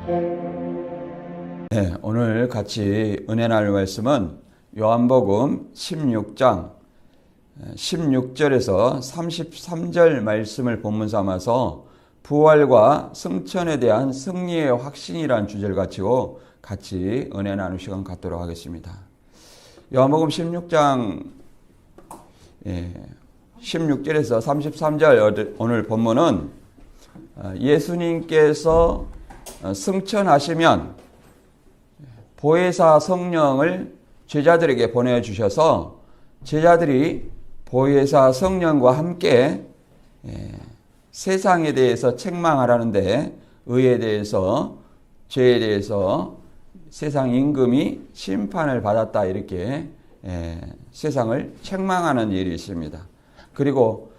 네, 오늘 같이 은혜 나눌 말씀은 요한복음 16장 16절에서 33절 말씀을 본문 삼아서 부활과 승천에 대한 승리의 확신이라는 주제를 가지고 같이 은혜 나눌 시간 갖도록 하겠습니다. 요한복음 16장 16절에서 33절 오늘 본문은 예수님께서 승천하시면 보혜사 성령을 제자들에게 보내주셔서 제자들이 보혜사 성령과 함께 세상에 대해서 책망하라는데 의에 대해서 죄에 대해서 세상 임금이 심판을 받았다 이렇게 세상을 책망하는 일이 있습니다. 그리고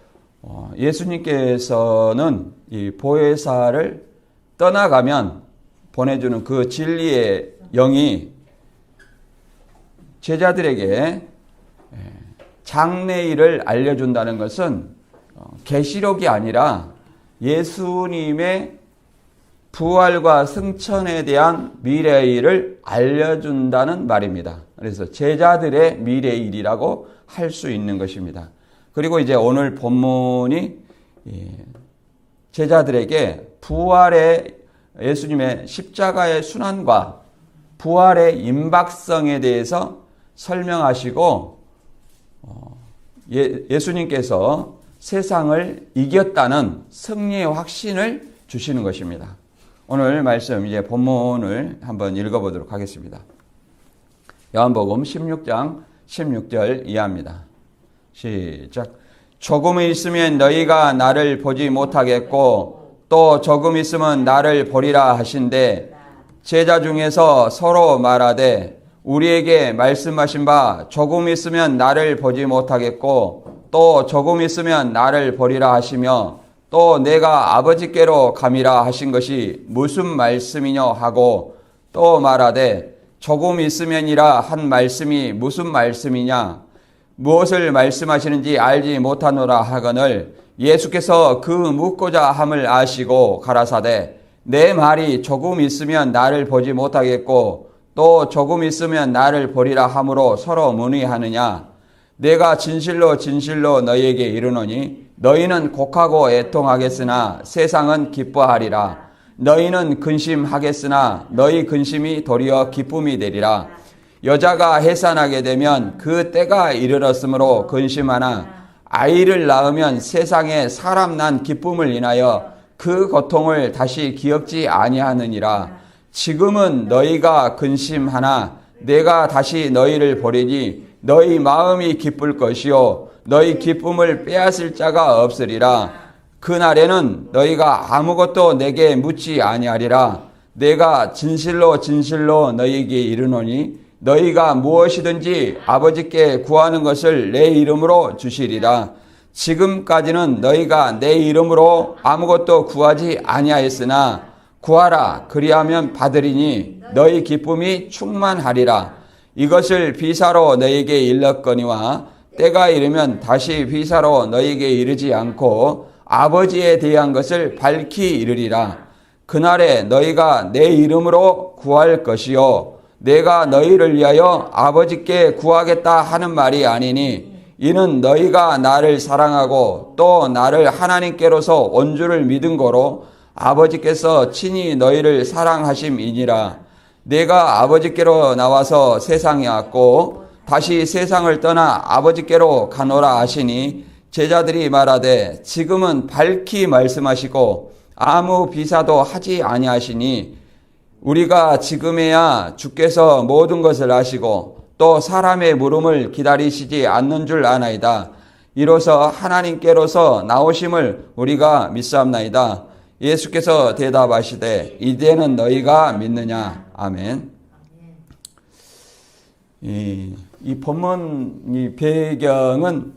예수님께서는 이 보혜사를 떠나가면 보내주는 그 진리의 영이 제자들에게 장래일을 알려준다는 것은 계시록이 아니라 예수님의 부활과 승천에 대한 미래일을 알려준다는 말입니다. 그래서 제자들의 미래일이라고 할 수 있는 것입니다. 그리고 이제 오늘 본문이 제자들에게 부활의 예수님의 십자가의 순환과 부활의 임박성에 대해서 설명하시고 예수님께서 세상을 이겼다는 승리의 확신을 주시는 것입니다. 오늘 말씀 이제 본문을 한번 읽어보도록 하겠습니다. 요한복음 16장 16절 이하입니다. 시작. 조금 있으면 너희가 나를 보지 못하겠고 또 조금 있으면 나를 보리라 하신대 제자 중에서 서로 말하되 우리에게 말씀하신 바 조금 있으면 나를 보지 못하겠고 또 조금 있으면 나를 보리라 하시며 또 내가 아버지께로 감이라 하신 것이 무슨 말씀이냐 하고 또 말하되 조금 있으면이라 한 말씀이 무슨 말씀이냐 무엇을 말씀하시는지 알지 못하노라 하거늘 예수께서 그 묻고자 함을 아시고 가라사대 내 말이 조금 있으면 나를 보지 못하겠고 또 조금 있으면 나를 보리라 함으로 서로 문의하느냐 내가 진실로 진실로 너희에게 이르노니 너희는 곡하고 애통하겠으나 세상은 기뻐하리라 너희는 근심하겠으나 너희 근심이 도리어 기쁨이 되리라 여자가 해산하게 되면 그 때가 이르렀으므로 근심하나 아이를 낳으면 세상에 사람 난 기쁨을 인하여 그 고통을 다시 기억지 아니하느니라 지금은 너희가 근심하나 내가 다시 너희를 보리니 너희 마음이 기쁠 것이요 너희 기쁨을 빼앗을 자가 없으리라 그날에는 너희가 아무것도 내게 묻지 아니하리라 내가 진실로 진실로 너희에게 이르노니 너희가 무엇이든지 아버지께 구하는 것을 내 이름으로 주시리라 지금까지는 너희가 내 이름으로 아무것도 구하지 아니하였으나 구하라 그리하면 받으리니 너희 기쁨이 충만하리라 이것을 비사로 너희에게 일렀거니와 때가 이르면 다시 비사로 너희에게 이르지 않고 아버지에 대한 것을 밝히 이르리라 그날에 너희가 내 이름으로 구할 것이요 내가 너희를 위하여 아버지께 구하겠다 하는 말이 아니니 이는 너희가 나를 사랑하고 또 나를 하나님께로서 온 줄을 믿은 거로 아버지께서 친히 너희를 사랑하심이니라 내가 아버지께로 나와서 세상에 왔고 다시 세상을 떠나 아버지께로 가노라 하시니 제자들이 말하되 지금은 밝히 말씀하시고 아무 비사도 하지 아니하시니 우리가 지금에야 주께서 모든 것을 아시고 또 사람의 물음을 기다리시지 않는 줄 아나이다. 이로써 하나님께로서 나오심을 우리가 믿사옵나이다. 예수께서 대답하시되 이제는 너희가 믿느냐. 아멘. 이 본문 이 배경은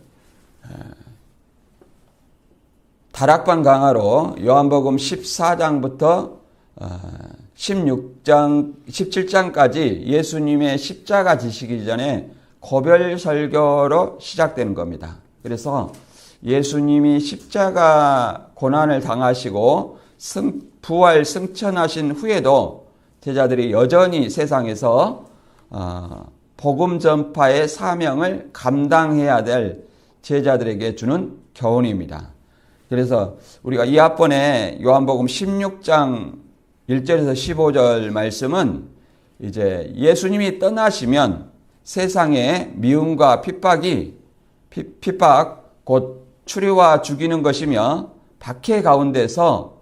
다락방 강화로 요한복음 14장부터 17장까지 예수님의 십자가 지시기 전에 고별 설교로 시작되는 겁니다. 그래서 예수님이 십자가 고난을 당하시고 부활 승천하신 후에도 제자들이 여전히 세상에서 복음 전파의 사명을 감당해야 될 제자들에게 주는 교훈입니다. 그래서 우리가 이 앞번에 요한복음 16장 1절에서 15절 말씀은 이제 예수님이 떠나시면 세상의 미움과 핍박 곧 추리와 죽이는 것이며 박해 가운데서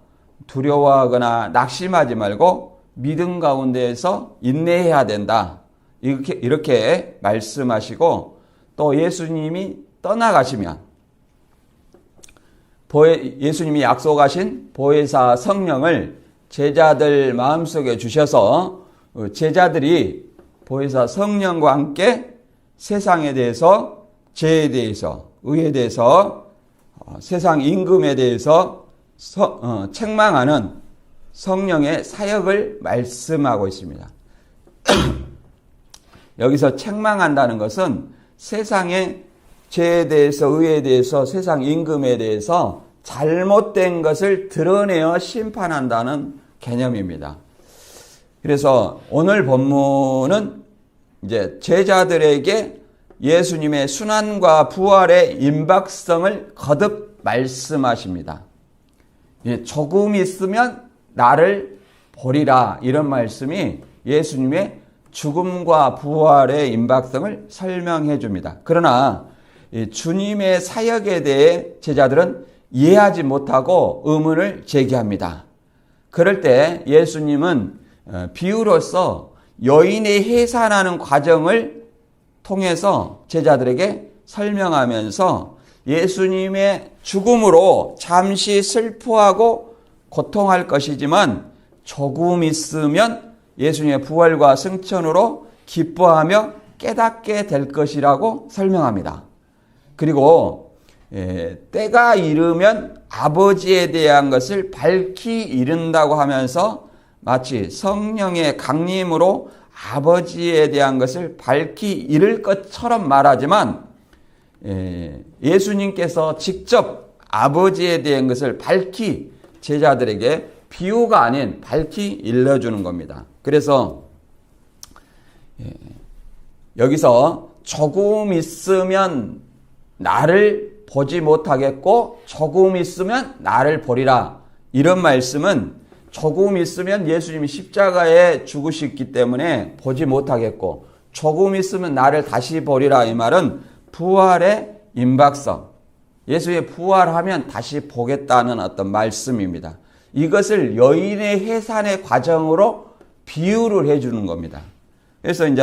두려워하거나 낙심하지 말고 믿음 가운데에서 인내해야 된다. 이렇게 말씀하시고 또 예수님이 떠나가시면 예수님이 약속하신 보혜사 성령을 제자들 마음속에 주셔서 제자들이 보혜사 성령과 함께 세상에 대해서, 죄에 대해서, 의에 대해서, 세상 임금에 대해서 책망하는 성령의 사역을 말씀하고 있습니다. 여기서 책망한다는 것은 세상의 죄에 대해서, 의에 대해서, 세상 임금에 대해서 잘못된 것을 드러내어 심판한다는 개념입니다. 그래서 오늘 본문은 이제 제자들에게 예수님의 순환과 부활의 임박성을 거듭 말씀하십니다. 조금 있으면 나를 보리라, 이런 말씀이 예수님의 죽음과 부활의 임박성을 설명해 줍니다. 그러나 주님의 사역에 대해 제자들은 이해하지 못하고 의문을 제기합니다. 그럴 때 예수님은 비유로서 여인의 해산하는 과정을 통해서 제자들에게 설명하면서 예수님의 죽음으로 잠시 슬퍼하고 고통할 것이지만 조금 있으면 예수님의 부활과 승천으로 기뻐하며 깨닫게 될 것이라고 설명합니다. 그리고 때가 이르면 아버지에 대한 것을 밝히 이른다고 하면서 마치 성령의 강림으로 아버지에 대한 것을 밝히 이를 것처럼 말하지만 예수님께서 직접 아버지에 대한 것을 밝히 제자들에게 비유가 아닌 밝히 일러주는 겁니다. 그래서 여기서 조금 있으면 나를 보지 못하겠고 조금 있으면 나를 보리라, 이런 말씀은 조금 있으면 예수님이 십자가에 죽으셨기 때문에 보지 못하겠고 조금 있으면 나를 다시 보리라, 이 말은 부활의 임박성, 예수의 부활하면 다시 보겠다는 어떤 말씀입니다. 이것을 여인의 해산의 과정으로 비유를 해주는 겁니다. 그래서 이제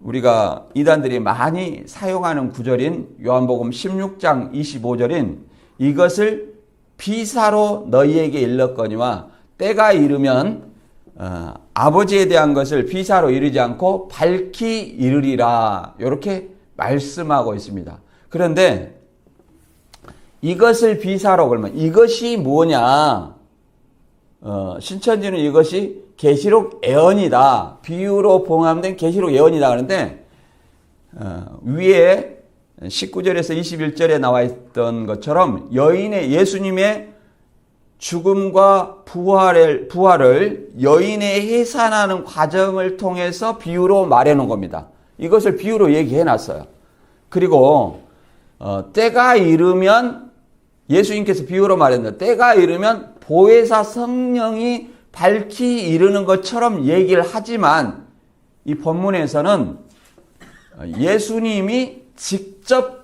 우리가 이단들이 많이 사용하는 구절인 요한복음 16장 25절인 이것을 비사로 너희에게 일렀거니와 때가 이르면 아버지에 대한 것을 비사로 이르지 않고 밝히 이르리라, 이렇게 말씀하고 있습니다. 그런데 이것을 비사로, 그러면 이것이 뭐냐? 신천지는 이것이 계시록 예언이다, 비유로 봉함된 계시록 예언이다 그러는데 위에 19절에서 21절에 나와 있던 것처럼 예수님의 죽음과 부활을 여인의 해산하는 과정을 통해서 비유로 말해 놓은 겁니다. 이것을 비유로 얘기해 놨어요. 그리고 때가 이르면, 예수님께서 비유로 말했는데 때가 이르면 보혜사 성령이 밝히 이르는 것처럼 얘기를 하지만 이 본문에서는 예수님이 직접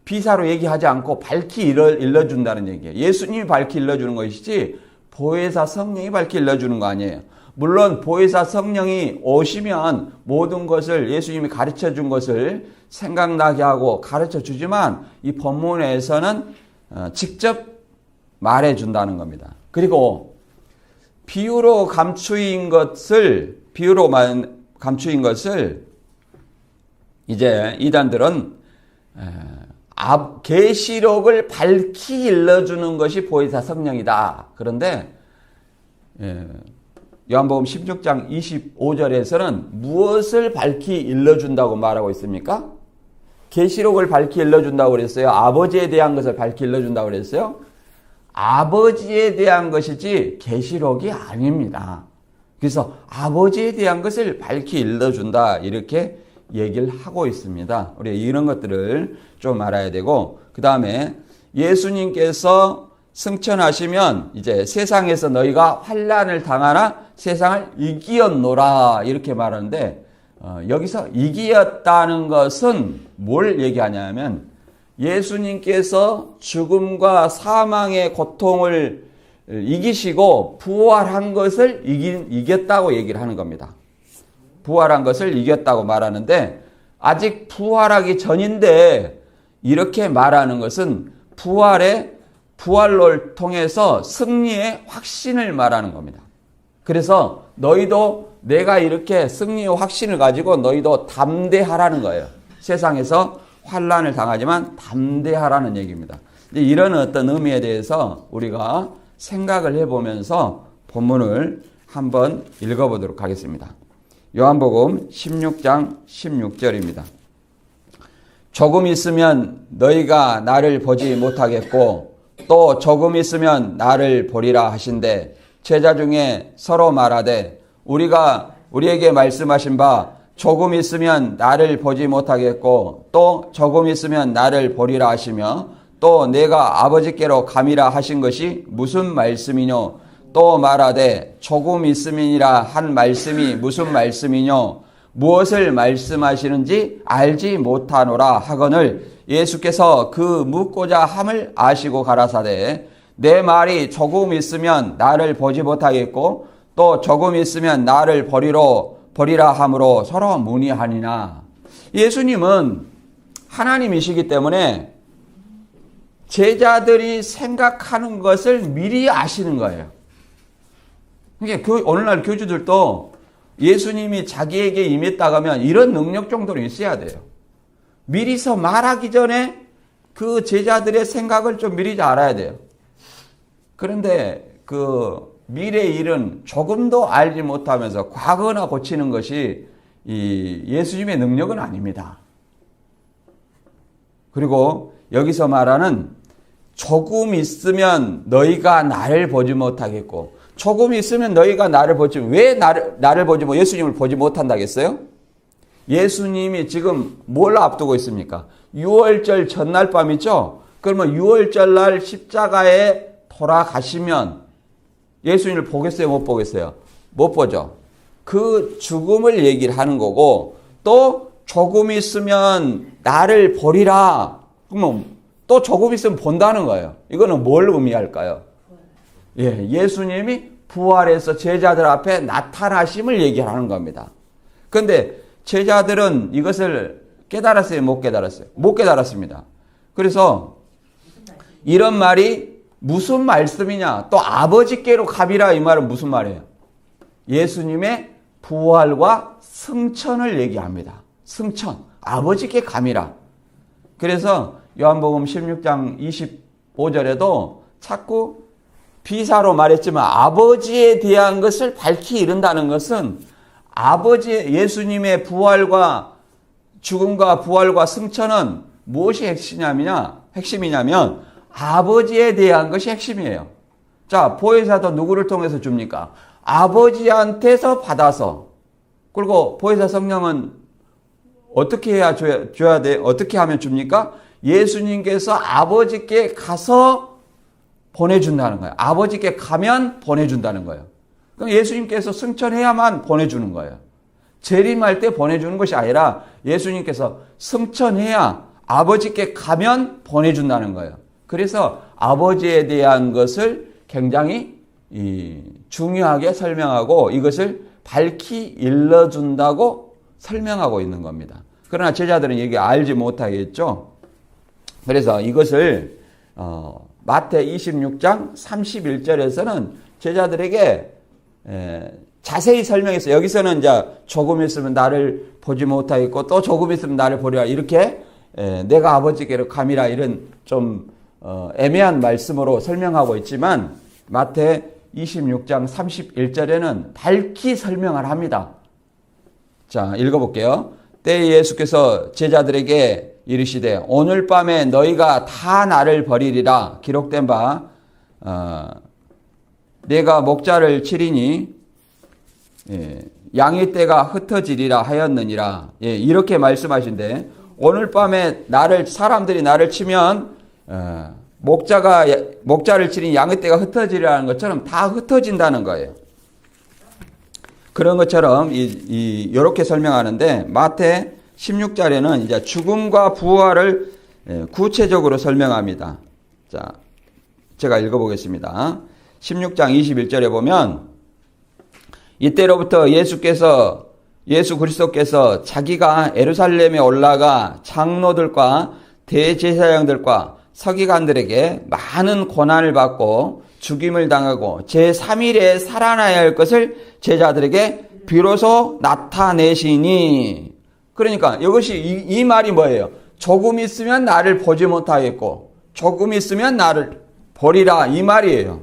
비사로 얘기하지 않고 밝히 일러준다는 얘기예요. 예수님이 밝히 일러주는 것이지 보혜사 성령이 밝히 일러주는 거 아니에요. 물론 보혜사 성령이 오시면 모든 것을, 예수님이 가르쳐 준 것을 생각나게 하고 가르쳐 주지만 이 본문에서는 직접 말해 준다는 겁니다. 그리고 비유로 감추인 것을 이제 이단들은 계시록을 밝히 일러주는 것이 보혜사 성령이다. 그런데 요한복음 16장 25절에서는 무엇을 밝히 일러준다고 말하고 있습니까? 계시록을 밝히 일러준다고 그랬어요? 아버지에 대한 것을 밝히 일러준다고 그랬어요? 아버지에 대한 것이지 계시록이 아닙니다. 그래서 아버지에 대한 것을 밝히 일러준다 이렇게 얘기를 하고 있습니다. 우리 이런 것들을 좀 알아야 되고, 그 다음에 예수님께서 승천하시면 이제 세상에서 너희가 환난을 당하나 세상을 이기었노라 이렇게 말하는데, 여기서 이기었다는 것은 뭘 얘기하냐면 예수님께서 죽음과 사망의 고통을 이기시고 부활한 것을 이겼다고 얘기를 하는 겁니다. 부활한 것을 이겼다고 말하는데, 아직 부활하기 전인데 이렇게 말하는 것은 부활을 통해서 승리의 확신을 말하는 겁니다. 그래서 너희도 내가 이렇게 승리의 확신을 가지고 너희도 담대하라는 거예요. 세상에서 환난을 당하지만 담대하라는 얘기입니다. 이런 어떤 의미에 대해서 우리가 생각을 해보면서 본문을 한번 읽어보도록 하겠습니다. 요한복음 16장 16절입니다. 조금 있으면 너희가 나를 보지 못하겠고 또 조금 있으면 나를 보리라 하신대, 제자 중에 서로 말하되 우리에게 말씀하신 바 조금 있으면 나를 보지 못하겠고 또 조금 있으면 나를 보리라 하시며 또 내가 아버지께로 감이라 하신 것이 무슨 말씀이뇨? 또 말하되 조금 있음이니라 한 말씀이 무슨 말씀이뇨? 무엇을 말씀하시는지 알지 못하노라 하거늘 예수께서 그 묻고자 함을 아시고 가라사대, 내 말이 조금 있으면 나를 보지 못하겠고 또 조금 있으면 나를 보리라 함으로 서로 문의하니라. 예수님은 하나님이시기 때문에 제자들이 생각하는 것을 미리 아시는 거예요. 그러니까 오늘날 교주들도 예수님이 자기에게 임했다고 하면 이런 능력 정도는 있어야 돼요. 미리서 말하기 전에 그 제자들의 생각을 좀 미리 알아야 돼요. 그런데 그 미래의 일은 조금도 알지 못하면서 과거나 고치는 것이 이 예수님의 능력은 아닙니다. 그리고 여기서 말하는 조금 있으면 너희가 나를 보지 못하겠고, 조금 있으면 너희가 나를 보지, 왜 나를 보지 못, 예수님을 보지 못한다겠어요? 예수님이 지금 뭘 앞두고 있습니까? 6월절 전날 밤이죠? 그러면 6월절 날 십자가에 돌아가시면 예수님을 보겠어요? 못 보겠어요? 못 보죠. 그 죽음을 얘기를 하는 거고, 또 조금 있으면 나를 보리라. 그러면 또 조금 있으면 본다는 거예요. 이거는 뭘 의미할까요? 예수님이 부활해서 제자들 앞에 나타나심을 얘기하는 겁니다. 그런데 제자들은 이것을 깨달았어요? 못 깨달았어요? 못 깨달았습니다. 그래서 이런 말이 무슨 말씀이냐? 또 아버지께로 가비라, 이 말은 무슨 말이에요? 예수님의 부활과 승천을 얘기합니다. 승천, 아버지께 감이라. 그래서 요한복음 16장 25절에도 자꾸 비사로 말했지만 아버지에 대한 것을 밝히 이른다는 것은 예수님의 부활과 죽음과 부활과 승천은 무엇이 핵심이냐면 아버지에 대한 것이 핵심이에요. 자, 보혜사도 누구를 통해서 줍니까? 아버지한테서 받아서. 그리고 보혜사 성령은 어떻게 해야 줘야 돼? 어떻게 하면 줍니까? 예수님께서 아버지께 가서 보내준다는 거예요. 아버지께 가면 보내준다는 거예요. 그럼 예수님께서 승천해야만 보내주는 거예요. 재림할 때 보내주는 것이 아니라 예수님께서 승천해야 아버지께 가면 보내준다는 거예요. 그래서 아버지에 대한 것을 굉장히 중요하게 설명하고 이것을 밝히 일러준다고 설명하고 있는 겁니다. 그러나 제자들은 이게 알지 못하겠죠. 그래서 이것을 마태 26장 31절에서는 제자들에게 자세히 설명했어요. 여기서는 이제 조금 있으면 나를 보지 못하겠고 또 조금 있으면 나를 보리라, 이렇게 내가 아버지께로 감이라, 이런 좀 애매한 말씀으로 설명하고 있지만 마태 26장 31절에는 밝히 설명을 합니다. 자, 읽어볼게요. 때에 예수께서 제자들에게 이르시되 오늘 밤에 너희가 다 나를 버리리라 기록된 바 내가 목자를 치리니 양의 떼가 흩어지리라 하였느니라. 이렇게 말씀하신데 오늘 밤에 사람들이 나를 치면 목자를 치린 양의 떼가 흩어지리라는 것처럼 다 흩어진다는 거예요. 그런 것처럼 이렇게 설명하는데 마태 16절에는 이제 죽음과 부활을 구체적으로 설명합니다. 자, 제가 읽어보겠습니다. 16장 21절에 보면 이때로부터 예수 그리스도께서 자기가 예루살렘에 올라가 장로들과 대제사장들과 서기관들에게 많은 고난을 받고 죽임을 당하고 제3일에 살아나야 할 것을 제자들에게 비로소 나타내시니. 그러니까 이것이 이 말이 뭐예요? 조금 있으면 나를 보지 못하겠고 조금 있으면 나를 버리라, 이 말이에요.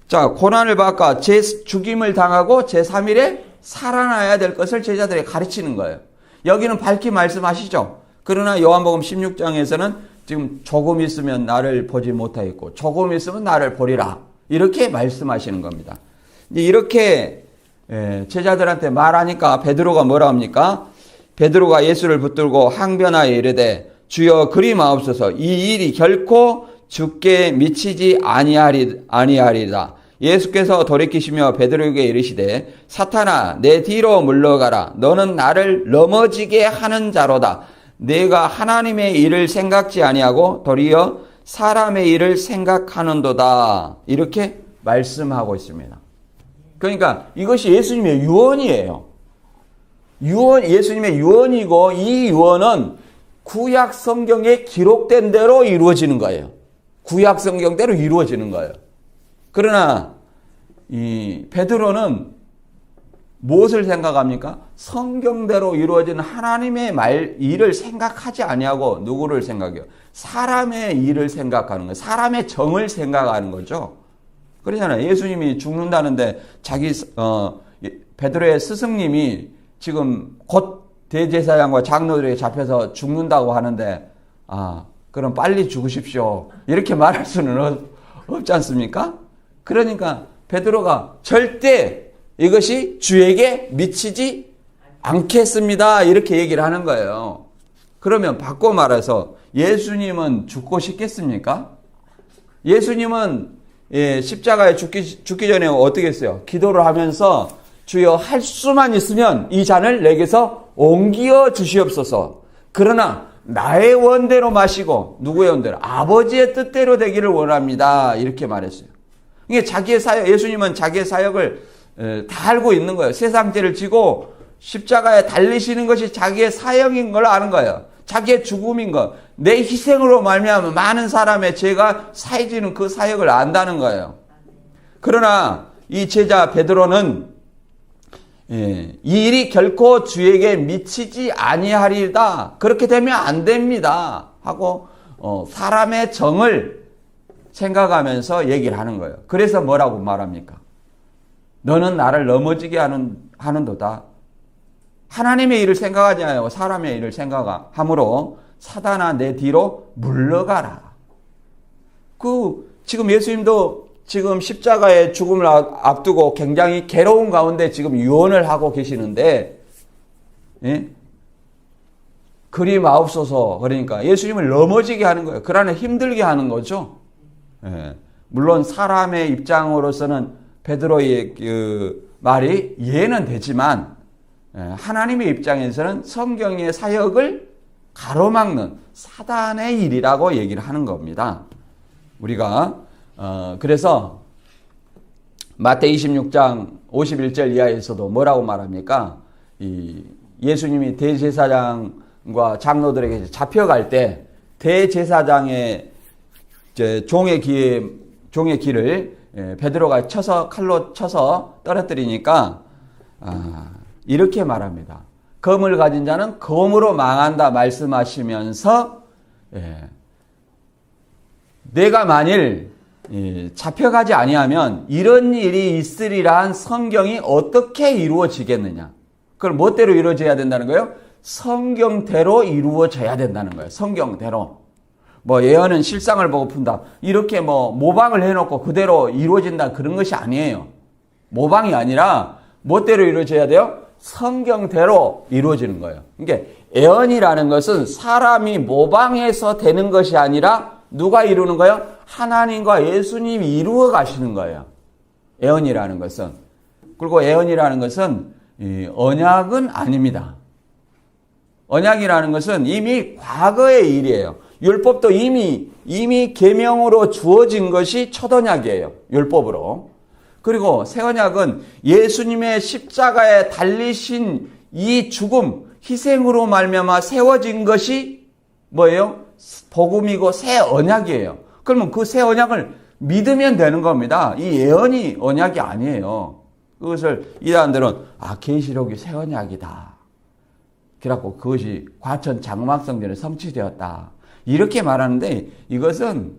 자, 고난을 받고 죽임을 당하고 제3일에 살아나야 될 것을 제자들에게 가르치는 거예요. 여기는 밝히 말씀하시죠. 그러나 요한복음 16장에서는 지금 조금 있으면 나를 보지 못하겠고 조금 있으면 나를 보리라, 이렇게 말씀하시는 겁니다. 이렇게 제자들한테 말하니까 베드로가 뭐라 합니까? 베드로가 예수를 붙들고 항변하여 이르되 주여 그리 마옵소서, 이 일이 결코 주께 미치지 아니하리다. 예수께서 돌이키시며 베드로에게 이르시되 사탄아 내 뒤로 물러가라. 너는 나를 넘어지게 하는 자로다. 내가 하나님의 일을 생각지 아니하고 도리어 사람의 일을 생각하는도다. 이렇게 말씀하고 있습니다. 그러니까 이것이 예수님의 유언이에요. 예수님의 유언이고 이 유언은 구약 성경에 기록된 대로 이루어지는 거예요. 구약 성경대로 이루어지는 거예요. 그러나 이 베드로는 무엇을 생각합니까? 성경대로 이루어진 하나님의 일을 생각하지 아니하고 누구를 생각해요? 사람의 일을 생각하는 거예요. 사람의 정을 생각하는 거죠. 그러잖아요. 예수님이 죽는다는데 베드로의 스승님이 지금 곧 대제사장과 장로들에게 잡혀서 죽는다고 하는데 그럼 빨리 죽으십시오, 이렇게 말할 수는 없지 않습니까? 그러니까 베드로가 절대 이것이 주에게 미치지 않겠습니다, 이렇게 얘기를 하는 거예요. 그러면 바꿔 말해서 예수님은 죽고 싶겠습니까? 예수님은 십자가에 죽기 전에 어떻게 했어요? 기도를 하면서 주여 할 수만 있으면 이 잔을 내게서 옮겨 주시옵소서. 그러나 나의 원대로 마시고, 누구의 원대로? 아버지의 뜻대로 되기를 원합니다, 이렇게 말했어요. 이게 자기의 사역, 예수님은 자기의 사역을 다 알고 있는 거예요. 세상 죄를 지고 십자가에 달리시는 것이 자기의 사역인 걸 아는 거예요. 자기의 죽음인 것, 내 희생으로 말미암아 많은 사람의 죄가 사해지는 그 사역을 안다는 거예요. 그러나 이 제자 베드로는 이 일이 결코 주에게 미치지 아니하리다, 그렇게 되면 안 됩니다 하고 사람의 정을 생각하면서 얘기를 하는 거예요. 그래서 뭐라고 말합니까? 너는 나를 넘어지게 하는도다. 하나님의 일을 생각하지 않고 사람의 일을 생각함으로 사단아 내 뒤로 물러가라. 지금 예수님도 지금 십자가의 죽음을 앞두고 굉장히 괴로운 가운데 지금 유언을 하고 계시는데, 그리 마옵소서, 그러니까 예수님을 넘어지게 하는 거예요. 그 안에 힘들게 하는 거죠. 물론 사람의 입장으로서는 베드로의 그 말이 이해는 되지만 하나님의 입장에서는 성경의 사역을 가로막는 사단의 일이라고 얘기를 하는 겁니다. 우리가 그래서 마태 26장 51절 이하에서도 뭐라고 말합니까? 예수님이 대제사장과 장로들에게 잡혀갈 때 대제사장의 종의 귀를 베드로가 칼로 쳐서 떨어뜨리니까 이렇게 말합니다. 검을 가진 자는 검으로 망한다 말씀하시면서 내가 만일 잡혀가지 아니하면 이런 일이 있으리란 성경이 어떻게 이루어지겠느냐. 그걸 뭐대로 이루어져야 된다는 거예요? 성경대로 이루어져야 된다는 거예요. 성경대로. 뭐 예언은 실상을 보고 푼다. 이렇게 뭐 모방을 해놓고 그대로 이루어진다 그런 것이 아니에요. 모방이 아니라 뭐대로 이루어져야 돼요? 성경대로 이루어지는 거예요. 그러니까 예언이라는 것은 사람이 모방해서 되는 것이 아니라 누가 이루는 거예요? 하나님과 예수님이 이루어 가시는 거예요. 예언이라는 것은. 그리고 예언이라는 것은 언약은 아닙니다. 언약이라는 것은 이미 과거의 일이에요. 율법도 이미 계명으로 주어진 것이 첫 언약이에요. 율법으로. 그리고 새 언약은 예수님의 십자가에 달리신 이 죽음, 희생으로 말미암아 세워진 것이 뭐예요? 복음이고 새 언약이에요. 그러면 그 새 언약을 믿으면 되는 겁니다. 이 예언이 언약이 아니에요. 그것을 이단들은 계시록이 새 언약이다. 그래갖고 그것이 과천 장막 성전에 성취되었다. 이렇게 말하는데 이것은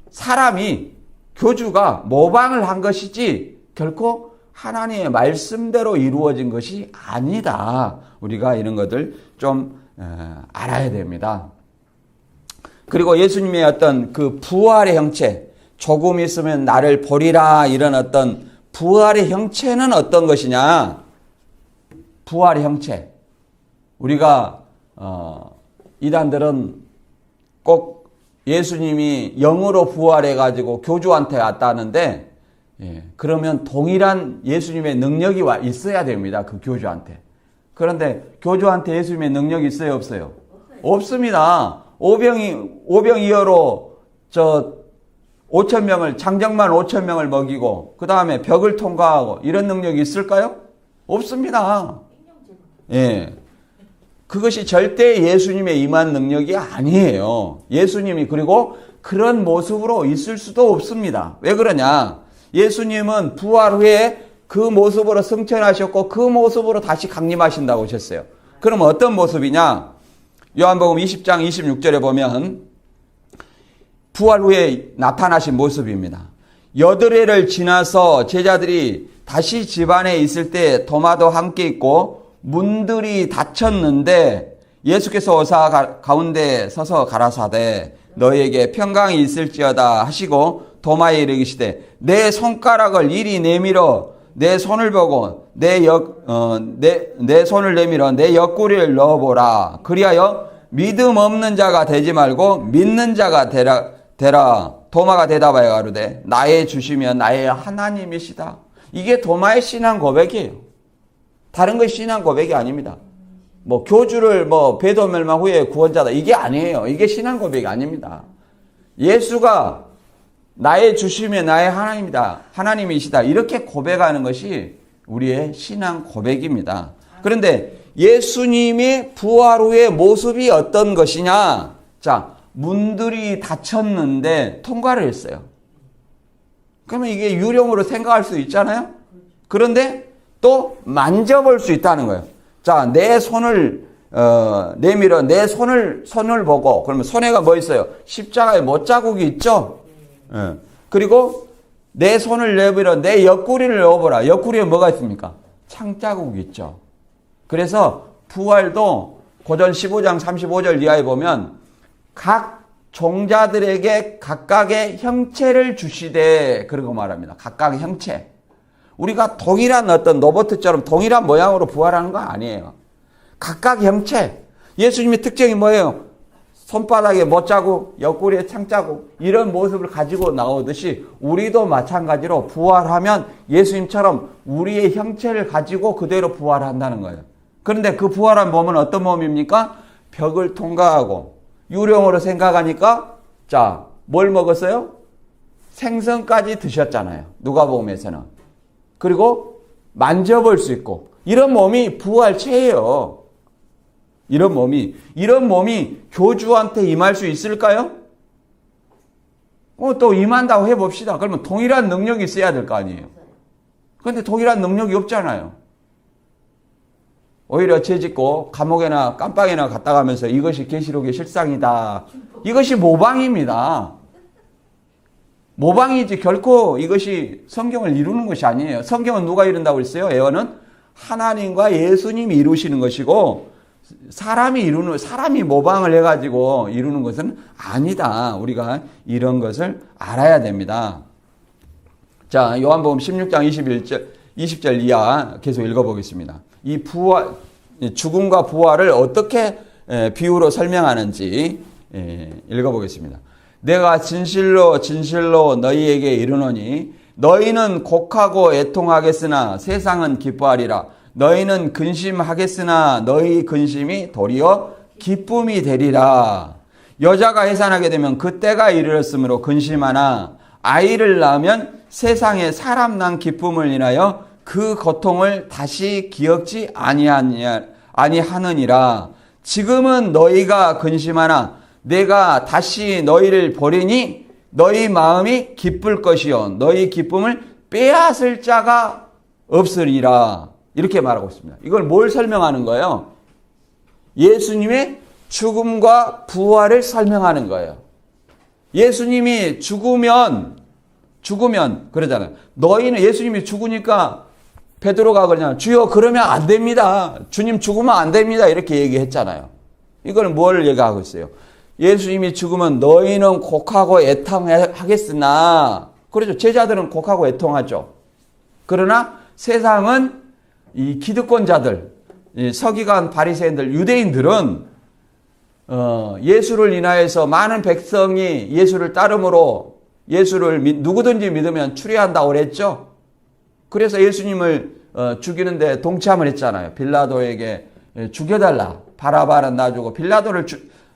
사람이 교주가 모방을 한 것이지 결코 하나님의 말씀대로 이루어진 것이 아니다. 우리가 이런 것들 좀 알아야 됩니다. 그리고 예수님의 어떤 그 부활의 형체, 조금 있으면 나를 보리라 이런 어떤 부활의 형체는 어떤 것이냐? 부활의 형체. 우리가 이단들은 꼭 예수님이 영으로 부활해가지고 교주한테 왔다는데 그러면 동일한 예수님의 능력이 있어야 됩니다. 그 교주한테. 그런데 교주한테 예수님의 능력이 있어요? 없어요? 없습니다. 오병이어로 5,000명을, 장정만 5,000명을 먹이고 그 다음에 벽을 통과하고 이런 능력이 있을까요? 없습니다. 예. 그것이 절대 예수님의 임한 능력이 아니에요. 예수님이 그리고 그런 모습으로 있을 수도 없습니다. 왜 그러냐? 예수님은 부활 후에 그 모습으로 승천하셨고 그 모습으로 다시 강림하신다고 하셨어요. 그럼 어떤 모습이냐? 요한복음 20장 26절에 보면 부활 후에 나타나신 모습입니다. 여드레를 지나서 제자들이 다시 집안에 있을 때 도마도 함께 있고 문들이 닫혔는데 예수께서 오사 가운데 서서 가라사대 너희에게 평강이 있을지어다 하시고 도마에 이르시되 내 손가락을 이리 내밀어 내 손을 보고 내 손을 내밀어 내 옆구리를 넣어보라. 그리하여 믿음 없는 자가 되지 말고 믿는 자가 되라. 도마가 대답하여 가로되 나의 주시면 나의 하나님이시다. 이게 도마의 신앙 고백이에요. 다른 것이 신앙 고백이 아닙니다. 뭐 교주를 배도 멸망 후에 구원자다 이게 아니에요. 이게 신앙 고백이 아닙니다. 예수가 나의 주시면 나의 하나님이다. 하나님이시다. 이렇게 고백하는 것이 우리의 신앙 고백입니다. 그런데 예수님의 부활 후의 모습이 어떤 것이냐? 자, 문들이 닫혔는데 통과를 했어요. 그러면 이게 유령으로 생각할 수 있잖아요? 그런데 또 만져볼 수 있다는 거예요. 자, 내 손을 내밀어 내 손을 보고 그러면 손에가 뭐 있어요? 십자가에 못자국이 있죠? 그리고 내 손을 내밀어 내 옆구리를 넣어보라. 옆구리에 뭐가 있습니까? 창자국이 있죠. 그래서 부활도 고전 15장 35절 이하에 보면 각 종자들에게 각각의 형체를 주시되 그런 거 말합니다. 각각의 형체. 우리가 동일한 어떤 로봇처럼 동일한 모양으로 부활하는 거 아니에요. 각각 형체. 예수님의 특징이 뭐예요? 손바닥에 못자국, 옆구리에 창자국 이런 모습을 가지고 나오듯이 우리도 마찬가지로 부활하면 예수님처럼 우리의 형체를 가지고 그대로 부활한다는 거예요. 그런데 그 부활한 몸은 어떤 몸입니까? 벽을 통과하고 유령으로 생각하니까 자, 뭘 먹었어요? 생선까지 드셨잖아요. 누가복음에서는. 그리고 만져볼 수 있고 이런 몸이 부활체예요. 이런 몸이 교주한테 임할 수 있을까요? 또 임한다고 해봅시다. 그러면 동일한 능력이 있어야 될 거 아니에요. 그런데 동일한 능력이 없잖아요. 오히려 죄짓고 감옥에나 깜빵에나 갔다 가면서 이것이 계시록의 실상이다. 이것이 모방입니다. 모방이지 결코 이것이 성경을 이루는 것이 아니에요. 성경은 누가 이룬다고 했어요? 예언은 하나님과 예수님이 이루시는 것이고 사람이 모방을 해가지고 이루는 것은 아니다. 우리가 이런 것을 알아야 됩니다. 자, 요한복음 16장 20절 이하 계속 읽어보겠습니다. 이 죽음과 부활을 어떻게 비유로 설명하는지 읽어보겠습니다. 내가 진실로 진실로 너희에게 이르노니 너희는 곡하고 애통하겠으나 세상은 기뻐하리라. 너희는 근심하겠으나 너희 근심이 도리어 기쁨이 되리라. 여자가 해산하게 되면 그때가 이르렀으므로 근심하나 아이를 낳으면 세상에 사람 난 기쁨을 인하여 그 고통을 다시 기억지 아니하느니라. 지금은 너희가 근심하나 내가 다시 너희를 보리니 너희 마음이 기쁠 것이요 너희 기쁨을 빼앗을 자가 없으리라. 이렇게 말하고 있습니다. 이걸 뭘 설명하는 거예요? 예수님의 죽음과 부활을 설명하는 거예요. 예수님이 죽으면 그러잖아요. 너희는 예수님이 죽으니까 베드로가 그러냐, 주여 그러면 안 됩니다. 주님 죽으면 안 됩니다. 이렇게 얘기했잖아요. 이걸 뭘 얘기하고 있어요? 예수님이 죽으면 너희는 곡하고 애통하겠으나, 그렇죠. 제자들은 곡하고 애통하죠. 그러나 세상은 이 기득권자들, 이 서기관 바리새인들, 유대인들은 예수를 인하여서 많은 백성이 예수를 따름으로 예수를 누구든지 믿으면 추리한다고 그랬죠. 그래서 예수님을 죽이는데 동참을 했잖아요. 빌라도에게 죽여달라. 바라바는 놔주고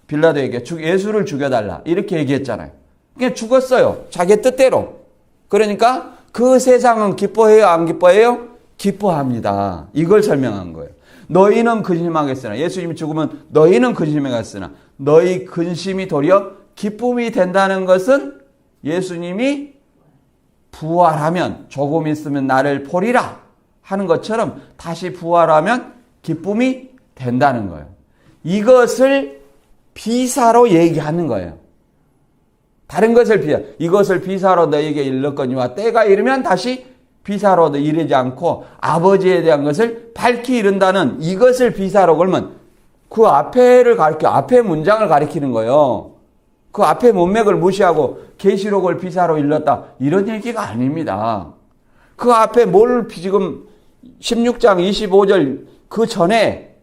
빌라도에게 예수를 죽여달라. 이렇게 얘기했잖아요. 그냥 죽었어요. 자기 뜻대로. 그러니까 그 세상은 기뻐해요? 안 기뻐해요? 기뻐합니다. 이걸 설명한 거예요. 너희는 근심하겠으나, 예수님이 죽으면 너희는 근심하겠으나 너희 근심이 도리어 기쁨이 된다는 것은 예수님이 부활하면 조금 있으면 나를 보리라 하는 것처럼 다시 부활하면 기쁨이 된다는 거예요. 이것을 비사로 얘기하는 거예요. 다른 것을 이것을 비사로 너에게 일렀거니와 때가 이르면 다시 비사로 이르지 않고 아버지에 대한 것을 밝히 이른다는 이것을 비사로 걸면 그 앞에 문장을 가리키는 거예요. 그 앞에 문맥을 무시하고 계시록을 비사로 일렀다. 이런 얘기가 아닙니다. 그 앞에 지금 16장 25절 그 전에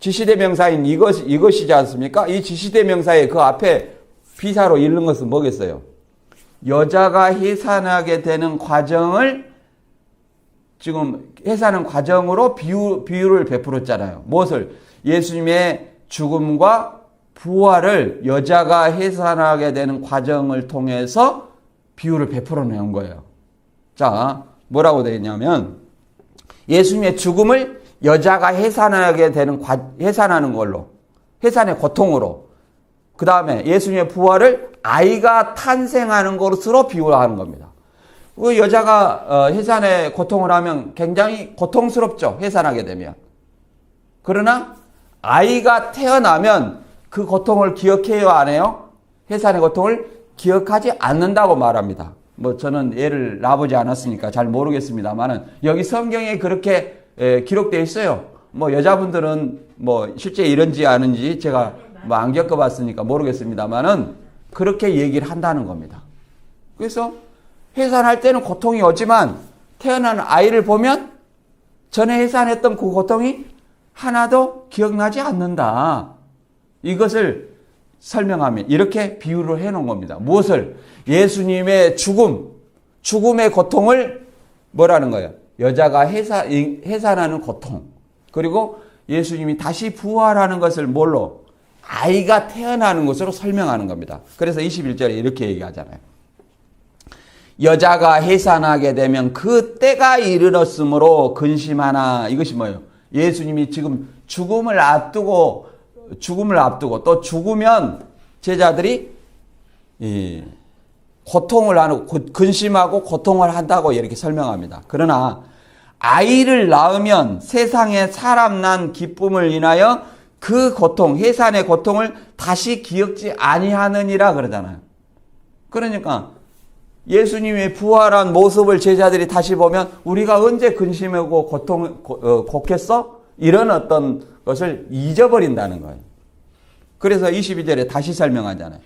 지시대명사인 이것이지 않습니까? 이 지시대명사의 그 앞에 비사로 읽는 것은 뭐겠어요? 여자가 해산하게 되는 과정을 지금 해산하는 과정으로 비유를 베풀었잖아요. 무엇을? 예수님의 죽음과 부활을 여자가 해산하게 되는 과정을 통해서 비유를 베풀어 내온 거예요. 자, 뭐라고 되어 있냐면 예수님의 죽음을 여자가 해산하는 걸로, 해산의 고통으로, 그 다음에 예수님의 부활을 아이가 탄생하는 것으로 비유하는 겁니다. 그 여자가 해산의 고통을 하면 굉장히 고통스럽죠. 해산하게 되면. 그러나 아이가 태어나면 그 고통을 기억해요, 안 해요? 해산의 고통을 기억하지 않는다고 말합니다. 저는 애를 낳아보지 않았으니까 잘 모르겠습니다만은 여기 성경에 그렇게 기록되어 있어요. 여자분들은 실제 이런지 아는지 제가 안 겪어봤으니까 모르겠습니다만은 그렇게 얘기를 한다는 겁니다. 그래서 해산할 때는 고통이 오지만 태어난 아이를 보면 전에 해산했던 그 고통이 하나도 기억나지 않는다. 이것을 설명하면 이렇게 비유를 해놓은 겁니다. 무엇을? 예수님의 죽음의 고통을 뭐라는 거예요? 여자가 해산하는 고통. 그리고 예수님이 다시 부활하는 것을 뭘로? 아이가 태어나는 것으로 설명하는 겁니다. 그래서 21절에 이렇게 얘기하잖아요. 여자가 해산하게 되면 그 때가 이르렀으므로 근심하나. 이것이 뭐예요? 예수님이 지금 죽음을 앞두고 또 죽으면 제자들이 고통을 하고 근심하고 고통을 한다고 이렇게 설명합니다. 그러나 아이를 낳으면 세상에 사람 난 기쁨을 인하여 그 고통, 해산의 고통을 다시 기억지 아니하느니라 그러잖아요. 그러니까 예수님의 부활한 모습을 제자들이 다시 보면 우리가 언제 근심하고 곡했어? 이런 어떤 것을 잊어버린다는 거예요. 그래서 22절에 다시 설명하잖아요.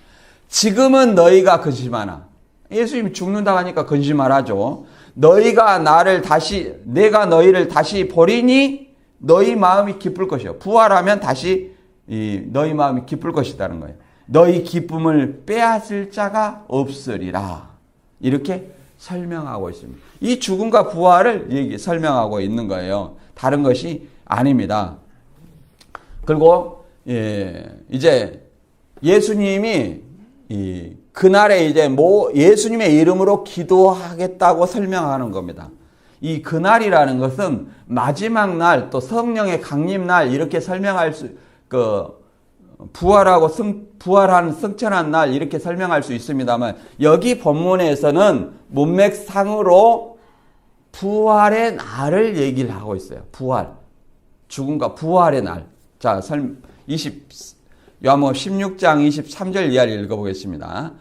지금은 너희가 근심하나. 예수님이 죽는다 하니까 근심하라죠. 내가 너희를 다시 보리니 너희 마음이 기쁠 것이요. 부활하면 다시 너희 마음이 기쁠 것이라는 거예요. 너희 기쁨을 빼앗을 자가 없으리라. 이렇게 설명하고 있습니다. 이 죽음과 부활을 설명하고 있는 거예요. 다른 것이 아닙니다. 그리고 이제 예수님이 그날에 이제 예수님의 이름으로 기도하겠다고 설명하는 겁니다. 이 그날이라는 것은 마지막 날 또 성령의 강림 날 이렇게 설명할 수 부활한 승천한 날 이렇게 설명할 수 있습니다만 여기 본문에서는 문맥상으로 부활의 날을 얘기를 하고 있어요. 부활. 죽음과 부활의 날. 자, 요한복음 16장 23절 이하를 읽어보겠습니다.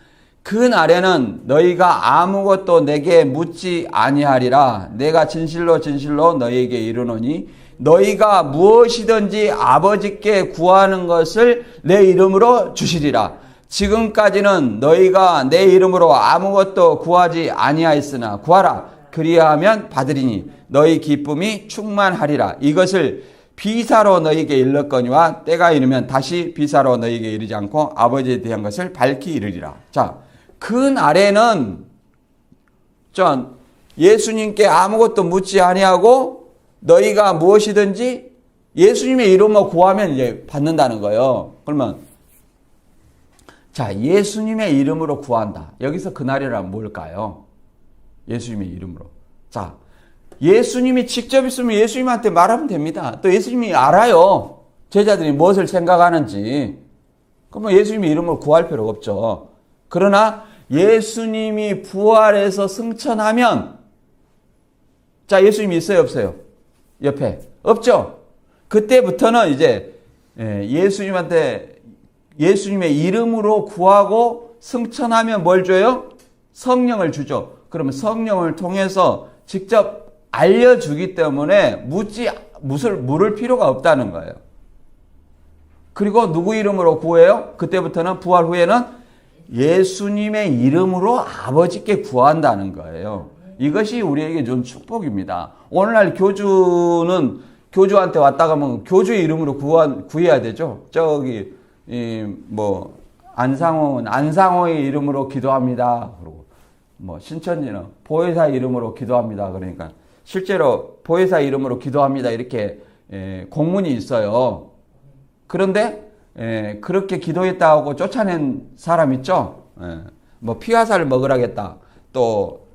그 날에는 너희가 아무것도 내게 묻지 아니하리라. 내가 진실로 진실로 너희에게 이르노니 너희가 무엇이든지 아버지께 구하는 것을 내 이름으로 주시리라. 지금까지는 너희가 내 이름으로 아무것도 구하지 아니하였으나 구하라. 그리하면 받으리니 너희 기쁨이 충만하리라. 이것을 비사로 너희에게 일렀거니와 때가 이르면 다시 비사로 너희에게 이르지 않고 아버지에 대한 것을 밝히 이르리라. 자, 그 날에는 예수님께 아무것도 묻지 아니하고 너희가 무엇이든지 예수님의 이름으로 구하면 이제 받는다는 거예요. 그러면 자, 예수님의 이름으로 구한다. 여기서 그 날이란 뭘까요? 예수님의 이름으로. 자, 예수님이 직접 있으면 예수님한테 말하면 됩니다. 또 예수님이 알아요. 제자들이 무엇을 생각하는지. 그러면 예수님의 이름으로 구할 필요가 없죠. 그러나 예수님이 부활해서 승천하면 자, 예수님이 있어요, 없어요? 옆에. 없죠? 그때부터는 이제 예수님의 이름으로 구하고 승천하면 뭘 줘요? 성령을 주죠. 그러면 성령을 통해서 직접 알려주기 때문에 물을 필요가 없다는 거예요. 그리고 누구 이름으로 구해요? 그때부터는 부활 후에는 예수님의 이름으로 아버지께 구한다는 거예요. 이것이 우리에게 준 축복입니다. 오늘날 교주한테 왔다 가면 교주의 이름으로 구해야 되죠. 안상호의 이름으로 기도합니다. 그리고 신천지는 보혜사 이름으로 기도합니다. 그러니까 실제로 보혜사 이름으로 기도합니다. 이렇게 공문이 있어요. 그런데 그렇게 기도했다고 쫓아낸 사람 있죠. 피화살을 먹으라겠다. 또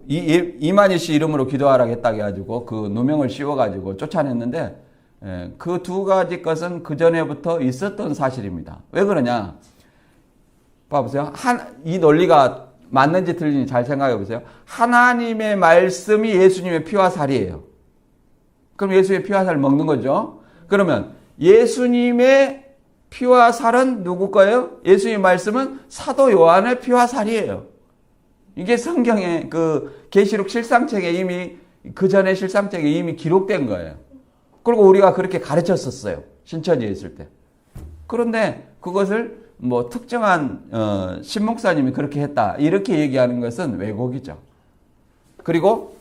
이만희 씨 이름으로 기도하라겠다 해가지고 그 누명을 씌워가지고 쫓아냈는데 그 두 가지 것은 그 전에부터 있었던 사실입니다. 왜 그러냐? 봐보세요. 이 논리가 맞는지 틀린지 잘 생각해 보세요. 하나님의 말씀이 예수님의 피와 살이에요. 그럼 예수님의 피와 살을 먹는 거죠. 그러면 예수님의 피와 살은 누구 거예요? 예수님의 말씀은 사도 요한의 피와 살이에요. 이게 성경의 계시록 실상책에 이미 그 전에 실상책에 이미 기록된 거예요. 그리고 우리가 그렇게 가르쳤었어요. 신천지에 있을 때. 그런데 그것을 특정한 신목사님이 그렇게 했다 이렇게 얘기하는 것은 왜곡이죠. 그리고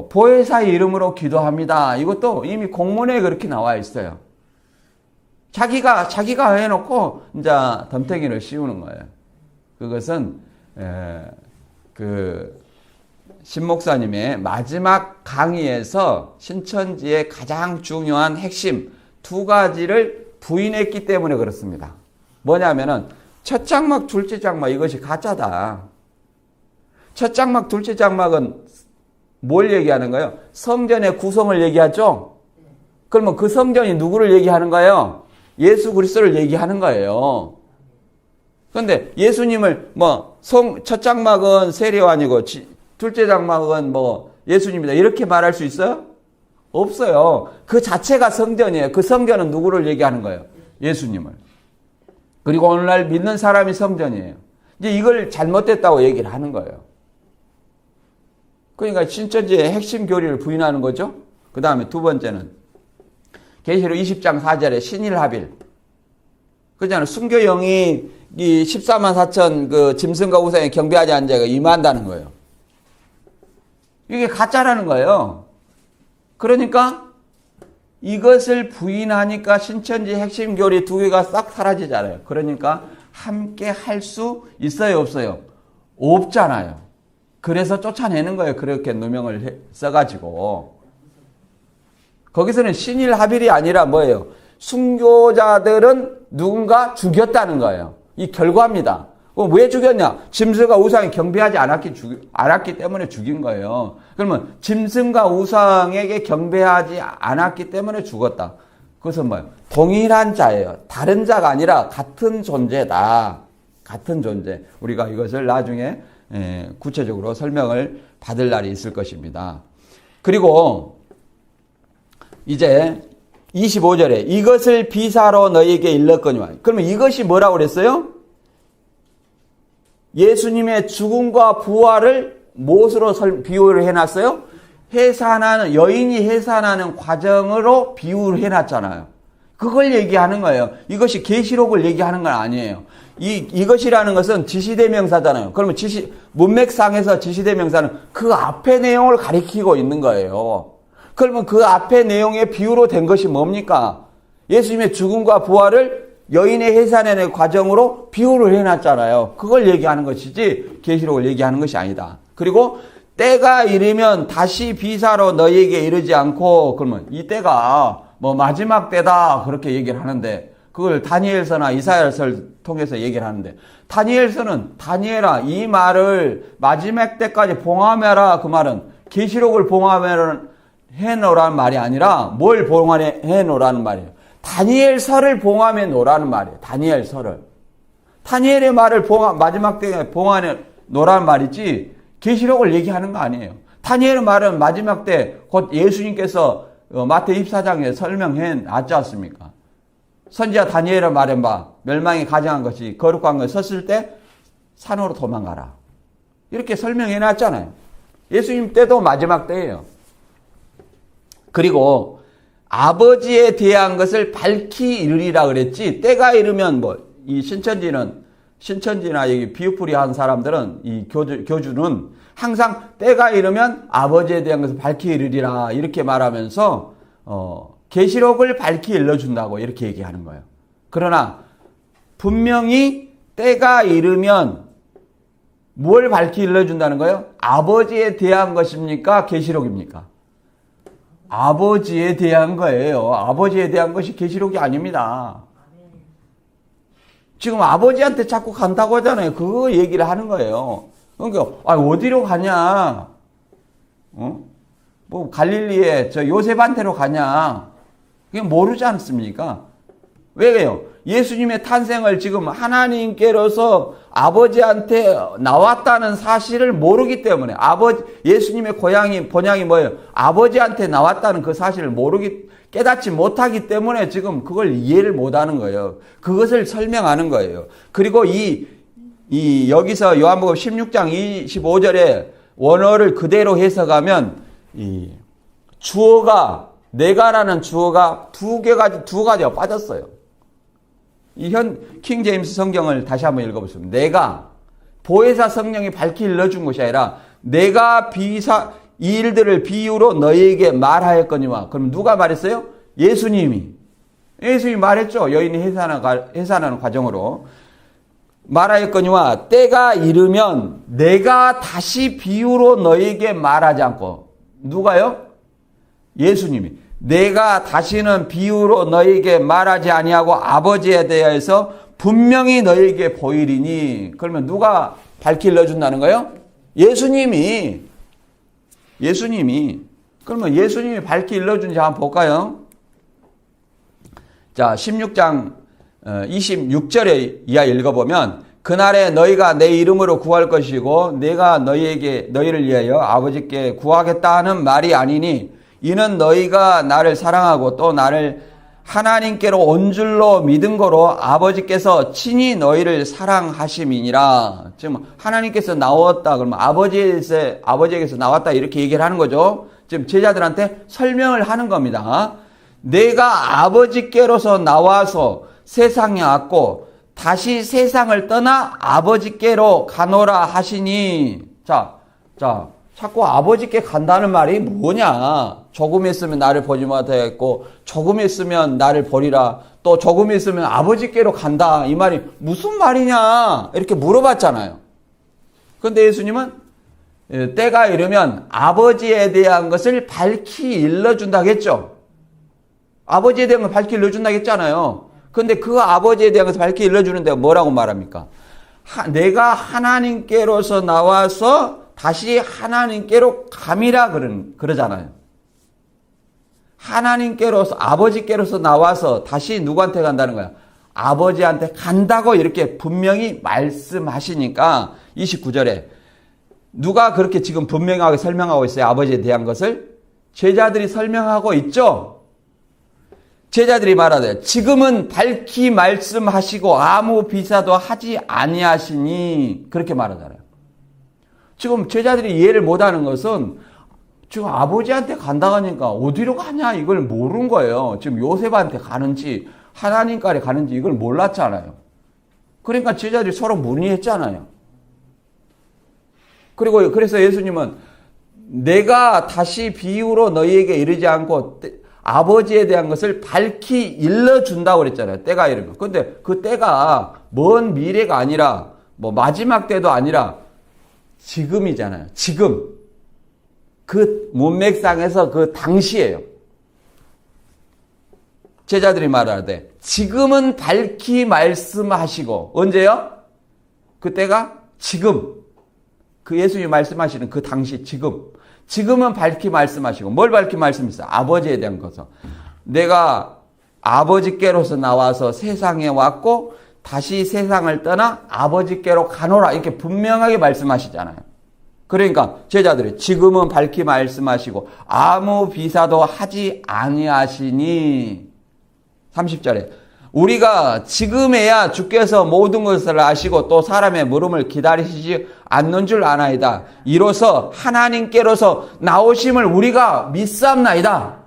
보혜사의 이름으로 기도합니다. 이것도 이미 공문에 그렇게 나와 있어요. 자기가 해놓고 이제 덤태기를 씌우는 거예요. 그것은 신목사님의 마지막 강의에서 신천지의 가장 중요한 핵심 두 가지를 부인했기 때문에 그렇습니다. 뭐냐면은 첫 장막, 둘째 장막 이것이 가짜다. 첫 장막, 둘째 장막은 뭘 얘기하는 거예요? 성전의 구성을 얘기하죠? 그러면 그 성전이 누구를 얘기하는 거예요? 예수 그리스도를 얘기하는 거예요. 그런데 예수님을 첫 장막은 세례요한이고 둘째 장막은 예수님이다 이렇게 말할 수 있어요? 없어요. 그 자체가 성전이에요. 그 성전은 누구를 얘기하는 거예요? 예수님을. 그리고 오늘날 믿는 사람이 성전이에요. 이제 이걸 잘못됐다고 얘기를 하는 거예요. 그러니까 신천지의 핵심 교리를 부인하는 거죠. 그 다음에 두 번째는 계시록 20장 4절에 신일하빌. 그잖아요. 순교영이 이 14만 4천 그 짐승과 우상에 경배하지 않은 자가 임한다는 거예요. 이게 가짜라는 거예요. 그러니까 이것을 부인하니까 신천지 핵심 교리 두 개가 싹 사라지잖아요. 그러니까 함께 할 수 있어요, 없어요? 없잖아요. 그래서 쫓아내는 거예요. 그렇게 누명을 써가지고. 거기서는 신일하빌이 아니라 뭐예요? 순교자들은 누군가 죽였다는 거예요. 이 결과입니다. 왜 죽였냐? 짐승과 우상에 경배하지 않았기 때문에 죽인 거예요. 그러면 짐승과 우상에게 경배하지 않았기 때문에 죽었다. 그것은 뭐예요? 동일한 자예요. 다른 자가 아니라 같은 존재다. 같은 존재. 우리가 이것을 나중에 구체적으로 설명을 받을 날이 있을 것입니다. 그리고 이제 25절에 이것을 비사로 너희에게 일렀거니와. 그러면 이것이 뭐라고 그랬어요? 예수님의 죽음과 부활을 무엇으로 비유를 해놨어요? 여인이 해산하는 과정으로 비유를 해놨잖아요. 그걸 얘기하는 거예요. 이것이 계시록을 얘기하는 건 아니에요. 이것이라는 것은 지시대명사잖아요. 그러면 문맥상에서 지시대명사는 그 앞의 내용을 가리키고 있는 거예요. 그러면 그 앞의 내용의 비유로 된 것이 뭡니까? 예수님의 죽음과 부활을 여인의 해산의 과정으로 비유를 해놨잖아요. 그걸 얘기하는 것이지 계시록을 얘기하는 것이 아니다. 그리고 때가 이르면 다시 비사로 너희에게 이르지 않고, 그러면 이 때가 뭐 마지막 때다 그렇게 얘기를 하는데, 그걸 다니엘서나 이사야서를 통해서 얘기를 하는데, 다니엘서는 다니엘아 이 말을 마지막 때까지 봉함해라. 그 말은 계시록을 봉함해 놓으라는 말이 아니라 뭘 봉함해 놓으라는 말이에요. 다니엘서를 봉함해 놓으라는 말이에요. 다니엘서를. 다니엘의 말을 마지막 때에 봉함해 놓으라는 말이지 계시록을 얘기하는 거 아니에요. 다니엘의 말은 마지막 때 곧 예수님께서 마태 24장에 설명해 놨지 않습니까? 선지자 다니엘의 말은 멸망이 가증한 것이 거룩한 것이 섰을 때 산으로 도망가라. 이렇게 설명해 놨잖아요. 예수님 때도 마지막 때예요. 그리고 아버지에 대한 것을 밝히 이르리라 그랬지, 때가 이르면 이 신천지나 여기 비유풀이 한 사람들은, 이 교주는 항상 때가 이르면 아버지에 대한 것을 밝히 이르리라 이렇게 말하면서 계시록을 밝히 일러준다고 이렇게 얘기하는 거예요. 그러나 분명히 때가 이르면 뭘 밝히 일러준다는 거예요? 아버지에 대한 것입니까? 계시록입니까? 아버지에 대한 거예요. 아버지에 대한 것이 계시록이 아닙니다. 지금 아버지한테 자꾸 간다고 하잖아요. 그거 얘기를 하는 거예요. 그러니까 어디로 가냐? 갈릴리에 요셉한테로 가냐? 그게 모르지 않습니까? 왜요? 예수님의 탄생을 지금 하나님께로서 아버지한테 나왔다는 사실을 모르기 때문에, 예수님의 본향이 뭐예요? 아버지한테 나왔다는 그 사실을 깨닫지 못하기 때문에 지금 그걸 이해를 못하는 거예요. 그것을 설명하는 거예요. 그리고 여기서 요한복음 16장 25절에 원어를 그대로 해석하면 주어가, 내가라는 주어가 두 가지가 빠졌어요. 킹 제임스 성경을 다시 한번 읽어보겠습니다. 내가, 보혜사 성령이 밝히 일러준 것이 아니라 내가 이 일들을 비유로 너희에게 말하였거니와. 그럼 누가 말했어요? 예수님이 말했죠. 여인이 해산하는 과정으로 말하였거니와 때가 이르면 내가 다시 비유로 너희에게 말하지 않고. 누가요? 예수님이. 내가 다시는 비유로 너희에게 말하지 아니하고 아버지에 대해서 분명히 너희에게 보이리니. 그러면 누가 밝히 일러준다는 거예요? 예수님이. 그러면 예수님이 밝히 일러준지 한번 볼까요? 자, 16장 26절에 이하 읽어보면, 그날에 너희가 내 이름으로 구할 것이고 내가 너희를 위하여 아버지께 구하겠다 하는 말이 아니니, 이는 너희가 나를 사랑하고 또 나를 하나님께로 온 줄로 믿은 거로 아버지께서 친히 너희를 사랑하심이니라. 지금 하나님께서 나왔다 그러면 아버지에게서 나왔다 이렇게 얘기를 하는 거죠. 지금 제자들한테 설명을 하는 겁니다. 내가 아버지께로서 나와서 세상에 왔고 다시 세상을 떠나 아버지께로 가노라 하시니. 자, 자꾸 아버지께 간다는 말이 뭐냐? 조금 있으면 나를 보지 못하겠고 조금 있으면 나를 버리라. 또 조금 있으면 아버지께로 간다. 이 말이 무슨 말이냐? 이렇게 물어봤잖아요. 그런데 예수님은 때가 이르면 아버지에 대한 것을 밝히 일러준다고 했죠. 아버지에 대한 걸 밝히 일러준다고 했잖아요. 그런데 그 아버지에 대한 것을 밝히 일러주는데 뭐라고 말합니까? 내가 하나님께로서 나와서 다시 하나님께로 감이라 그러잖아요. 하나님께로서, 아버지께로서 나와서 다시 누구한테 간다는 거야? 아버지한테 간다고 이렇게 분명히 말씀하시니까 29절에 누가 그렇게 지금 분명하게 설명하고 있어요? 아버지에 대한 것을? 제자들이 설명하고 있죠? 제자들이 말하되 지금은 밝히 말씀하시고 아무 비사도 하지 아니하시니 그렇게 말하잖아요. 지금 제자들이 이해를 못하는 것은 지금 아버지한테 간다 하니까 어디로 가냐 이걸 모르는 거예요. 지금 요셉한테 가는지 하나님까지 가는지 이걸 몰랐잖아요. 그러니까 제자들이 서로 문의했잖아요. 그리고 그래서 예수님은 내가 다시 비유로 너희에게 이르지 않고 아버지에 대한 것을 밝히 일러준다고 그랬잖아요. 때가 이르면. 근데 그 때가 먼 미래가 아니라 뭐 마지막 때도 아니라 지금이잖아요. 지금. 그 문맥상에서 그 당시예요. 제자들이 말하되 지금은 밝히 말씀하시고 언제요? 그때가 지금. 그 예수님이 말씀하시는 그 당시 지금. 지금은 밝히 말씀하시고 뭘 밝히 말씀하시죠? 아버지에 대한 것을. 내가 아버지께로서 나와서 세상에 왔고 다시 세상을 떠나 아버지께로 가노라 이렇게 분명하게 말씀하시잖아요. 그러니까 제자들이 지금은 밝히 말씀하시고 아무 비사도 하지 아니하시니 30절에 우리가 지금에야 주께서 모든 것을 아시고 또 사람의 물음을 기다리시지 않는 줄 아나이다. 이로써 하나님께로서 나오심을 우리가 믿사옵나이다.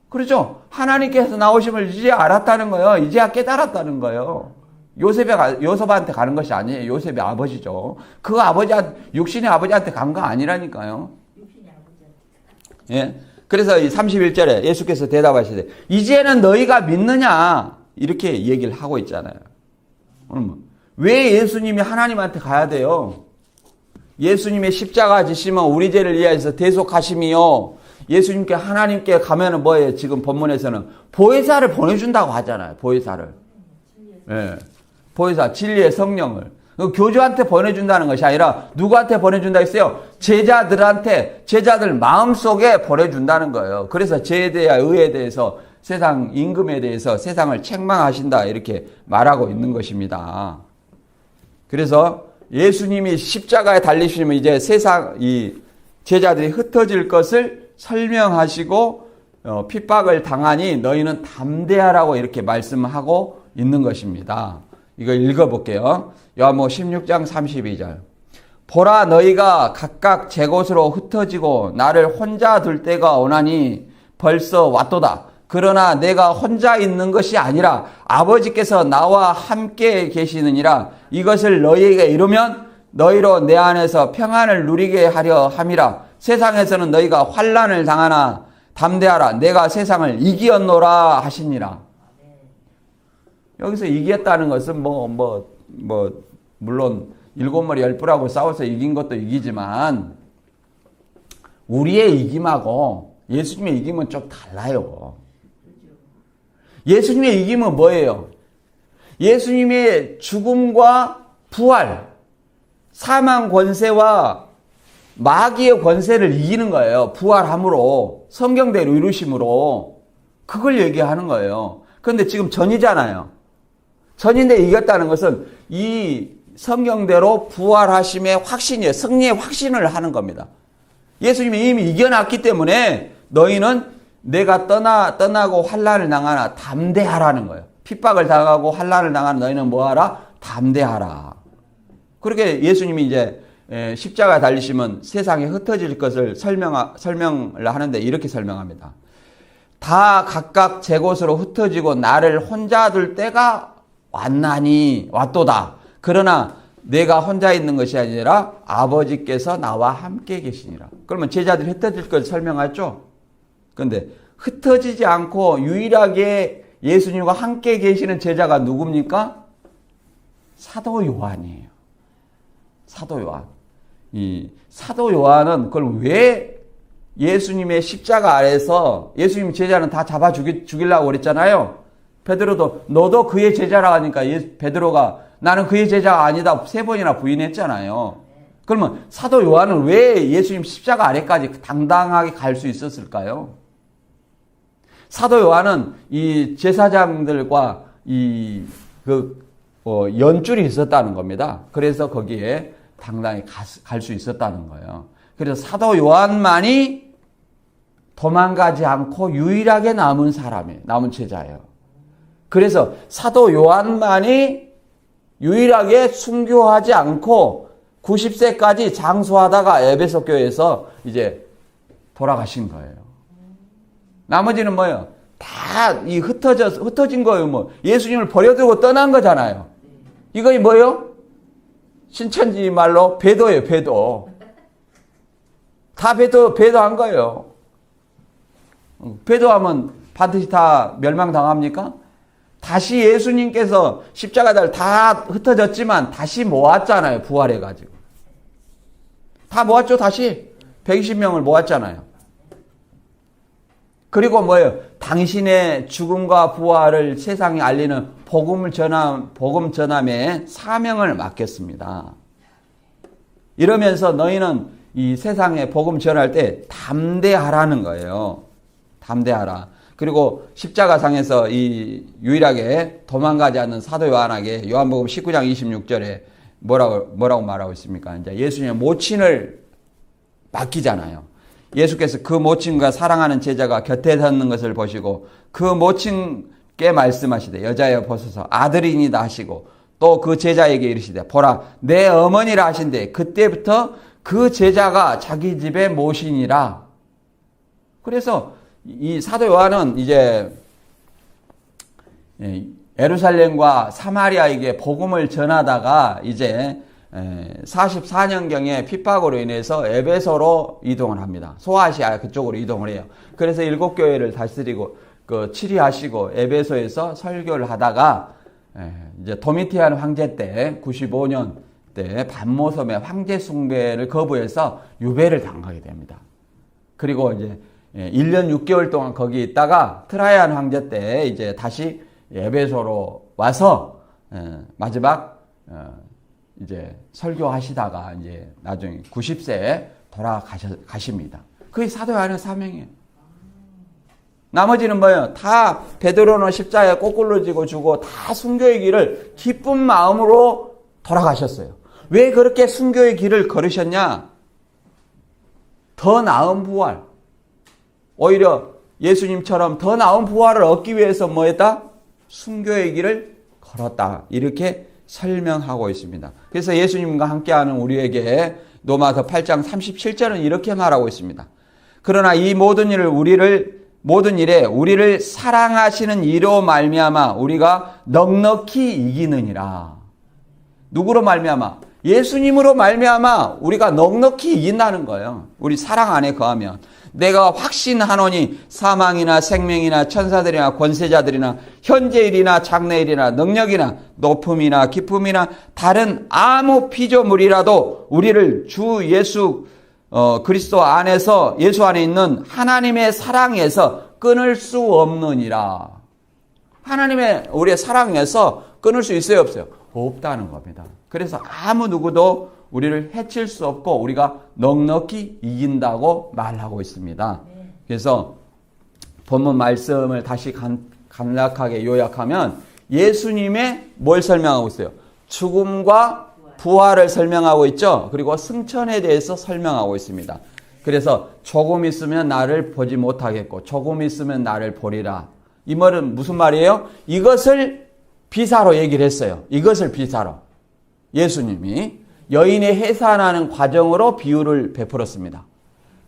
그렇죠? 하나님께서 나오심을 이제 알았다는 거예요. 이제야 깨달았다는 거예요. 요셉한테 가는 것이 아니에요. 요셉의 아버지죠. 그 아버지한테, 육신의 아버지한테 간 거 아니라니까요. 육신의 아버지한테. 예. 그래서 이 31절에 예수께서 대답하시되 이제는 너희가 믿느냐 이렇게 얘기를 하고 있잖아요. 왜 예수님이 하나님한테 가야 돼요? 예수님의 십자가 지심은 우리 죄를 위하여서 대속하심이요. 예수님께 하나님께 가면은 뭐예요? 지금 본문에서는 보혜사를 보내준다고 하잖아요. 보혜사를. 예. 보혜사, 진리의 성령을. 교주한테 보내준다는 것이 아니라 누구한테 보내준다 했어요? 제자들한테, 제자들 마음속에 보내준다는 거예요. 그래서 죄에 대해 의에 대해서 세상 임금에 대해서 세상을 책망하신다 이렇게 말하고 있는 것입니다. 그래서 예수님이 십자가에 달리시면 이제 세상 이 제자들이 흩어질 것을 설명하시고 핍박을 당하니 너희는 담대하라고 이렇게 말씀하고 있는 것입니다. 이거 읽어볼게요. 요한복음 16장 32절. 보라 너희가 각각 제 곳으로 흩어지고 나를 혼자 둘 때가 오나니 벌써 왔도다. 그러나 내가 혼자 있는 것이 아니라 아버지께서 나와 함께 계시느니라. 이것을 너희에게 이루면 너희로 내 안에서 평안을 누리게 하려 함이라. 세상에서는 너희가 환난을 당하나 담대하라. 내가 세상을 이기었노라 하시니라. 여기서 이겼다는 것은 물론 일곱 머리 열 뿔하고 싸워서 이긴 것도 이기지만 우리의 이김하고 예수님의 이김은 좀 달라요. 예수님의 이김은 뭐예요? 예수님의 죽음과 부활, 사망 권세와 마귀의 권세를 이기는 거예요. 부활함으로, 성경대로 이루심으로. 그걸 얘기하는 거예요. 그런데 지금 전이잖아요. 전인데 이겼다는 것은 이 성경대로 부활하심의 확신이에요. 승리의 확신을 하는 겁니다. 예수님이 이미 이겨놨기 때문에 너희는 내가 떠나고 환난을 당하나 담대하라는 거예요. 핍박을 당하고 환난을 당하는 너희는 뭐하라? 담대하라. 그렇게 예수님이 이제 십자가에 달리시면 세상에 흩어질 것을 설명을 하는데 이렇게 설명합니다. 다 각각 제 곳으로 흩어지고 나를 혼자 둘 때가 왔도다. 그러나 내가 혼자 있는 것이 아니라 아버지께서 나와 함께 계시니라. 그러면 제자들이 흩어질 걸 설명하죠. 그런데 흩어지지 않고 유일하게 예수님과 함께 계시는 제자가 누굽니까? 사도 요한이에요. 사도 요한. 이 사도 요한은 그걸 왜 예수님의 십자가 아래서 예수님 제자는 다 잡아 죽이려고 그랬잖아요. 베드로도 너도 그의 제자라 하니까 베드로가 나는 그의 제자가 아니다 3번이나 부인했잖아요. 그러면 사도 요한은 왜 예수님 십자가 아래까지 당당하게 갈 수 있었을까요? 사도 요한은 이 제사장들과 연줄이 있었다는 겁니다. 그래서 거기에 당당히 갈 수 있었다는 거예요. 그래서 사도 요한만이 도망가지 않고 유일하게 남은 제자예요. 그래서 사도 요한만이 유일하게 순교하지 않고 90세까지 장수하다가 에베소 교회에서 이제 돌아가신 거예요. 나머지는 뭐예요? 다 흩어진 거예요. 뭐 예수님을 버려두고 떠난 거잖아요. 이거 뭐예요? 신천지 말로 배도예요. 배도. 다 배도한 거예요. 배도하면 반드시 다 멸망당합니까? 다시 예수님께서 십자가를 다 흩어졌지만 다시 모았잖아요. 부활해가지고. 다 모았죠. 다시 120명을 모았잖아요. 그리고 뭐예요? 당신의 죽음과 부활을 세상에 알리는 복음 전함의 사명을 맡겼습니다. 이러면서 너희는 이 세상에 복음 전할 때 담대하라는 거예요. 담대하라. 그리고 십자가상에서 이 유일하게 도망가지 않는 사도 요한에게 요한복음 19장 26절에 뭐라고 말하고 있습니까? 이제 예수님의 모친을 맡기잖아요. 예수께서 그 모친과 사랑하는 제자가 곁에 섰는 것을 보시고 그 모친께 말씀하시되 여자여 보소서 아들이니다 하시고 또 그 제자에게 이르시되 보라 내 어머니라 하신대 그때부터 그 제자가 자기 집에 모시니라. 그래서 이 사도 요한은 이제 예루살렘과 사마리아에게 복음을 전하다가 이제 44년경에 핍박으로 인해서 에베소로 이동을 합니다. 소아시아 그쪽으로 이동을 해요. 그래서 7교회를 다스리고 치리하시고 에베소에서 설교를 하다가 이제 도미티안 황제 때 95년 때 반모섬의 황제 숭배를 거부해서 유배를 당하게 됩니다. 그리고 이제 1년 6개월 동안 거기 있다가 트라이안 황제 때 이제 다시 에베소로 와서 마지막 이제 설교하시다가 이제 나중에 90세에 돌아가십니다. 그게 사도 요한의 사명이에요. 나머지는 뭐예요? 다 베드로는 십자가에 거꾸로 지고 주고 다 순교의 길을 기쁜 마음으로 돌아가셨어요. 왜 그렇게 순교의 길을 걸으셨냐? 더 나은 부활. 오히려 예수님처럼 더 나은 부활을 얻기 위해서 뭐 했다? 순교의 길을 걸었다. 이렇게 설명하고 있습니다. 그래서 예수님과 함께하는 우리에게 로마서 8장 37절은 이렇게 말하고 있습니다. 그러나 이 모든 일에 우리를 사랑하시는 이로 말미암아 우리가 넉넉히 이기느니라. 누구로 말미암아? 예수님으로 말미암아 우리가 넉넉히 이긴다는 거예요. 우리 사랑 안에 거하면. 내가 확신하노니 사망이나 생명이나 천사들이나 권세자들이나 현재일이나 장래일이나 능력이나 높음이나 깊음이나 다른 아무 피조물이라도 우리를 주 예수 그리스도 안에서 예수 안에 있는 하나님의 사랑에서 끊을 수 없느니라. 하나님의 우리의 사랑에서 끊을 수 있어요, 없어요? 없다는 겁니다. 그래서 아무 누구도 우리를 해칠 수 없고 우리가 넉넉히 이긴다고 말하고 있습니다. 그래서 본문 말씀을 다시 간략하게 요약하면 예수님의 뭘 설명하고 있어요? 죽음과 부활을 설명하고 있죠. 그리고 승천에 대해서 설명하고 있습니다. 그래서 조금 있으면 나를 보지 못하겠고 조금 있으면 나를 보리라. 이 말은 무슨 말이에요? 이것을 비사로 얘기를 했어요. 이것을 비사로. 예수님이 여인의 해산하는 과정으로 비유를 베풀었습니다.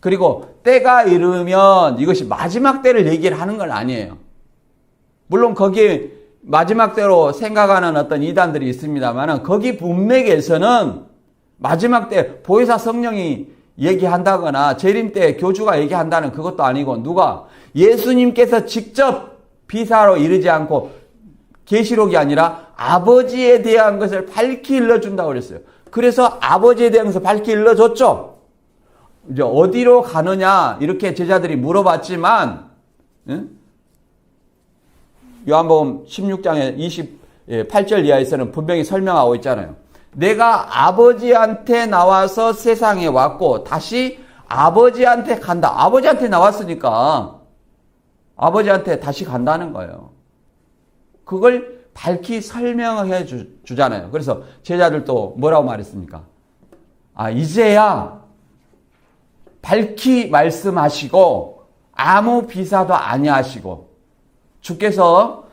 그리고 때가 이르면 이것이 마지막 때를 얘기를 하는 건 아니에요. 물론 거기에 마지막 때로 생각하는 어떤 이단들이 있습니다만 거기 문맥에서는 마지막 때 보혜사 성령이 얘기한다거나 재림 때 교주가 얘기한다는 그것도 아니고 누가 예수님께서 직접 비사로 이르지 않고 계시록이 아니라 아버지에 대한 것을 밝히 일러준다고 그랬어요. 그래서 아버지에 대한 것을 밝히 일러줬죠. 이제 어디로 가느냐 이렇게 제자들이 물어봤지만 요한복음 16장에 28절 이하에서는 분명히 설명하고 있잖아요. 내가 아버지한테 나와서 세상에 왔고 다시 아버지한테 간다. 아버지한테 나왔으니까 아버지한테 다시 간다는 거예요. 그걸 밝히 설명해 주잖아요. 그래서 제자들도 뭐라고 말했습니까? 이제야 밝히 말씀하시고 아무 비사도 아니하시고 주께서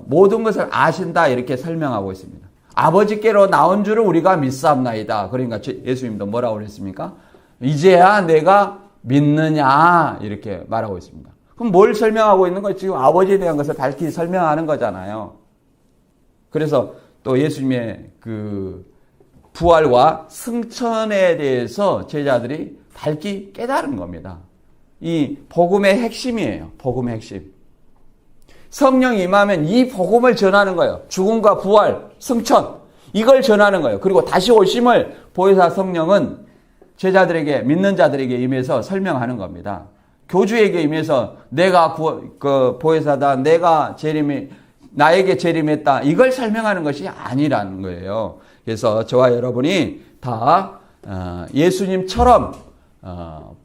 모든 것을 아신다 이렇게 설명하고 있습니다. 아버지께로 나온 줄을 우리가 믿사옵나이다. 그러니까 예수님도 뭐라고 그랬습니까? 이제야 내가 믿느냐 이렇게 말하고 있습니다. 그럼 뭘 설명하고 있는 거예요? 지금 아버지에 대한 것을 밝히 설명하는 거잖아요. 그래서 또 예수님의 그 부활과 승천에 대해서 제자들이 밝히 깨달은 겁니다. 이 복음의 핵심이에요. 복음의 핵심. 성령이 임하면 이 복음을 전하는 거예요. 죽음과 부활, 승천 이걸 전하는 거예요. 그리고 다시 오심을 보혜사 성령은 제자들에게 믿는 자들에게 임해서 설명하는 겁니다. 교주에게 임해서 내가 보혜사다, 내가 나에게 재림했다 이걸 설명하는 것이 아니라는 거예요. 그래서 저와 여러분이 다 예수님처럼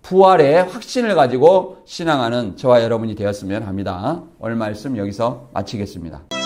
부활의 확신을 가지고 신앙하는 저와 여러분이 되었으면 합니다. 오늘 말씀 여기서 마치겠습니다.